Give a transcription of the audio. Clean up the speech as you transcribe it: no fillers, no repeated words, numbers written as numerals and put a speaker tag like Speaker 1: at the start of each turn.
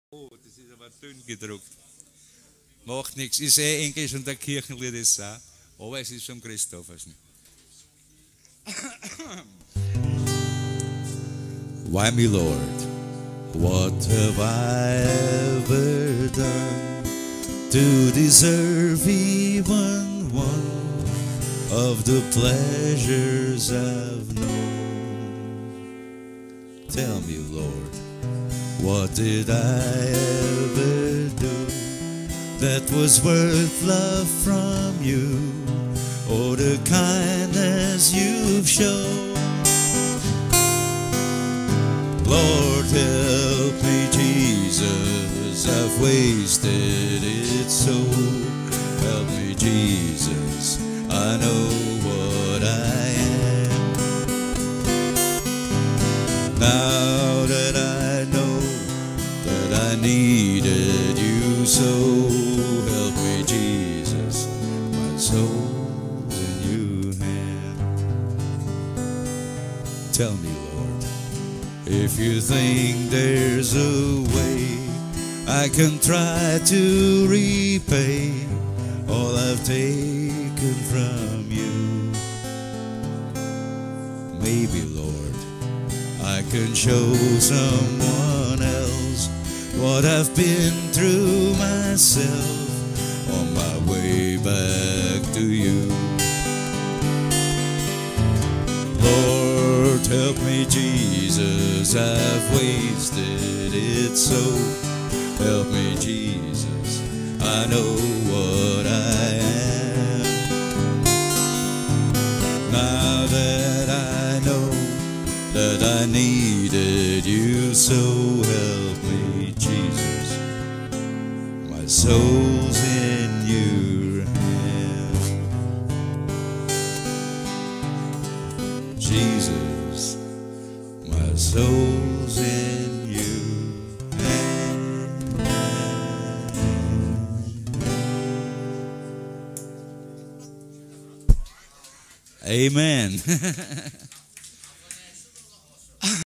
Speaker 1: Oh, das ist aber dünn gedruckt. Macht nichts. Ist Englisch und der Kirchenlied ist auch. Aber es ist vom Christoffersen. Why me, Lord, what have I ever done to deserve even one of the pleasures I've known? Tell me, Lord, what did I ever do that was worth love from you, or the kindness you've shown? Lord, help me, Jesus, I've wasted it so. Help me, Jesus, I know what I am. Now that I know that I needed you so, help me, Jesus, my soul's in your hand. Tell me, Lord, if you think there's a way I can try to repay all I've taken from you. Maybe, Lord, I can show someone else what I've been through myself on my way back to you. Lord, help me, Jesus, I've wasted it so. Help me, Jesus, I know what I am. Now that I know that I needed you so, help me, Jesus, my soul's in your hand. Jesus, my soul's in your hand. Amen.